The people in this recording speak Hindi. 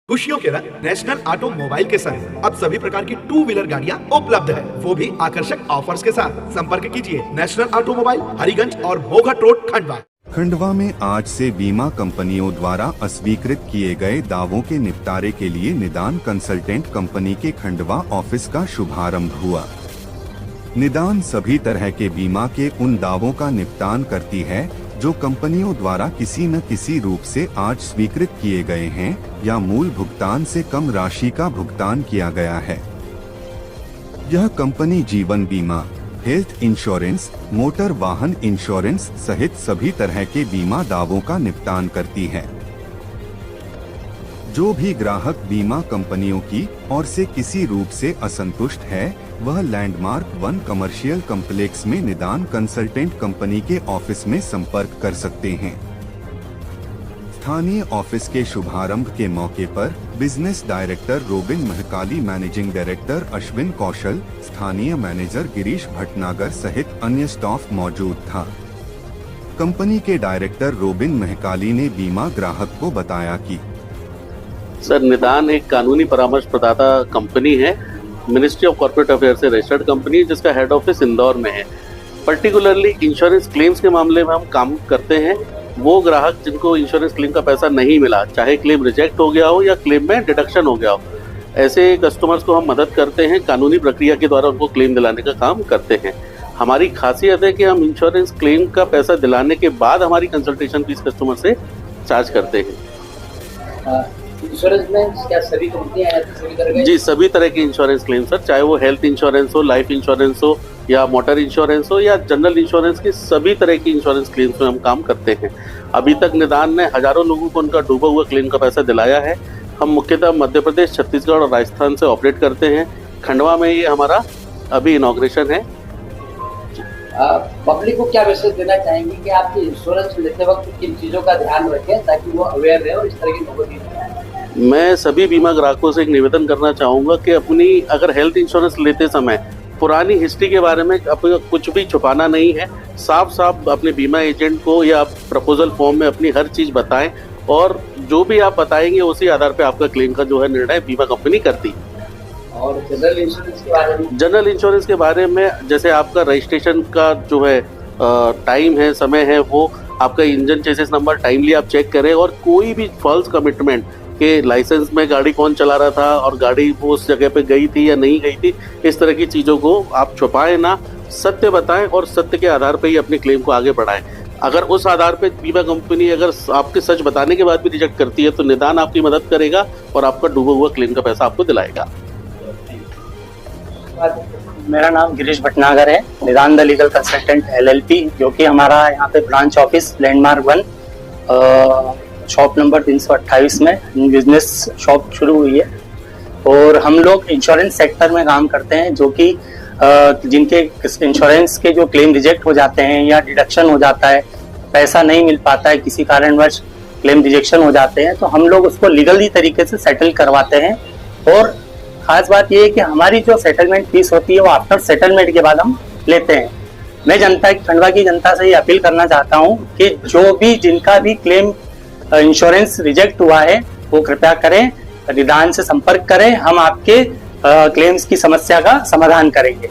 खुशियों के रंग नेशनल ऑटोमोबाइल के संग अब सभी प्रकार की टू व्हीलर गाड़ियां उपलब्ध है, वो भी आकर्षक ऑफर्स के साथ। संपर्क कीजिए नेशनल ऑटोमोबाइल, हरिगंज और भोगट रोड, खंडवा। खंडवा में आज से बीमा कंपनियों द्वारा अस्वीकृत किए गए दावों के निपटारे के लिए निदान कंसल्टेंट कंपनी के खंडवा ऑफिस का शुभारंभ हुआ। निदान सभी तरह के बीमा के उन दावों का निपटान करती है जो कंपनियों द्वारा किसी न किसी रूप से आज स्वीकृत किए गए हैं या मूल भुगतान से कम राशि का भुगतान किया गया है। यह कंपनी जीवन बीमा, हेल्थ इंश्योरेंस, मोटर वाहन इंश्योरेंस सहित सभी तरह के बीमा दावों का निपटान करती है। जो भी ग्राहक बीमा कंपनियों की ओर से किसी रूप से असंतुष्ट है, वह लैंडमार्क 1 कमर्शियल कॉम्प्लेक्स में निदान कंसल्टेंट कंपनी के ऑफिस में संपर्क कर सकते हैं। स्थानीय ऑफिस के शुभारंभ के मौके पर business director Robin Mahakali, managing director Ashwin Kaushal, स्थानीय मैनेजर गिरीश भटनागर सहित अन्य स्टाफ मौजूद था। कंपनी के डायरेक्टर रोबिन महकाली ने बीमा ग्राहक को बताया कि सर, निदान एक कानूनी परामर्श प्रदाता कंपनी है, मिनिस्ट्री ऑफ कॉर्पोरेट अफेयर से रजिस्टर्ड कंपनी, जिसका हेड ऑफिस इंदौर में है। पर्टिकुलरली इंश्योरेंस क्लेम्स के मामले में हम काम करते हैं। वो ग्राहक जिनको इंश्योरेंस क्लेम का पैसा नहीं मिला, चाहे क्लेम रिजेक्ट हो गया हो या क्लेम में डिडक्शन हो गया हो, ऐसे कस्टमर्स को हम मदद करते हैं। कानूनी प्रक्रिया के द्वारा उनको क्लेम दिलाने का काम करते हैं। हमारी खासियत है कि हम इंश्योरेंस क्लेम का पैसा दिलाने के बाद हमारी कंसल्टेशन फीस कस्टमर से चार्ज करते हैं। इंश्योरेंस में क्या सभी कंपनियां हैं, सभी तरह के? जी, सभी तरह के इंश्योरेंस क्लेम सर, चाहे वो हेल्थ इंश्योरेंस हो, लाइफ इंश्योरेंस हो या मोटर इंश्योरेंस हो या जनरल इंश्योरेंस की सभी तरह की इंश्योरेंस क्लेम्स में हम काम करते हैं। अभी तक निदान ने हजारों लोगों को उनका डूबा हुआ क्लेम का पैसा दिलाया है। हम मुख्यतः मध्य प्रदेश, छत्तीसगढ़ और राजस्थान से ऑपरेट करते हैं। खंडवा में ये हमारा अभी इनॉग्रेशन है। पब्लिक को क्या मैसेज देना चाहेंगे कि आपकी इंश्योरेंस लेते वक्त किन चीज़ों का ध्यान रखें ताकि वो अवेयर रहे और इस तरह की नौबत नहीं आए? मैं सभी बीमा ग्राहकों से एक निवेदन करना चाहूँगा कि अपनी अगर हेल्थ इंश्योरेंस लेते समय पुरानी हिस्ट्री के बारे में कुछ भी छुपाना नहीं है। साफ साफ अपने बीमा एजेंट को या प्रपोजल फॉर्म में अपनी हर चीज़ बताएं और जो भी आप बताएंगे उसी आधार पे आपका क्लेम का जो है निर्णय बीमा कंपनी करती है। और जनरल इंश्योरेंस के बारे में? जनरल इंश्योरेंस के बारे में जैसे आपका रजिस्ट्रेशन का जो है टाइम है, समय है, वो आपका इंजन चेसिस नंबर टाइमली आप चेक करें और कोई भी फॉल्स कमिटमेंट के लाइसेंस में गाड़ी कौन चला रहा था और गाड़ी वो उस जगह पे गई थी या नहीं गई थी, इस तरह की चीज़ों को आप छुपाएं ना, सत्य बताएं और सत्य के आधार पे ही अपने क्लेम को आगे बढ़ाएं। अगर उस आधार पे बीमा कंपनी अगर आपके सच बताने के बाद भी रिजेक्ट करती है तो निदान आपकी मदद करेगा और आपका डूबा हुआ क्लेम का पैसा आपको दिलाएगा। मेरा नाम गिरीश भटनागर है, निदान द लीगल कंसल्टेंट LLP, जो कि हमारा यहाँ पे branch office landmark 1 shop number 328 में बिजनेस शॉप शुरू हुई है। और हम लोग इंश्योरेंस सेक्टर में काम करते हैं, जो कि जिनके इंश्योरेंस के जो क्लेम रिजेक्ट हो जाते हैं या डिडक्शन हो जाता है, पैसा नहीं मिल पाता है, किसी कारणवश क्लेम रिजेक्शन हो जाते हैं, तो हम लोग उसको लीगली तरीके से सेटल करवाते हैं। और खास बात यह है कि हमारी जो सेटलमेंट फीस होती है वो आफ्टर सेटलमेंट के बाद हम लेते हैं। मैं खंडवा की जनता से ये अपील करना चाहता हूँ कि जो भी जिनका भी क्लेम इंश्योरेंस रिजेक्ट हुआ है वो कृपया करें, निदान से संपर्क करें, हम आपके क्लेम्स की समस्या का समाधान करेंगे।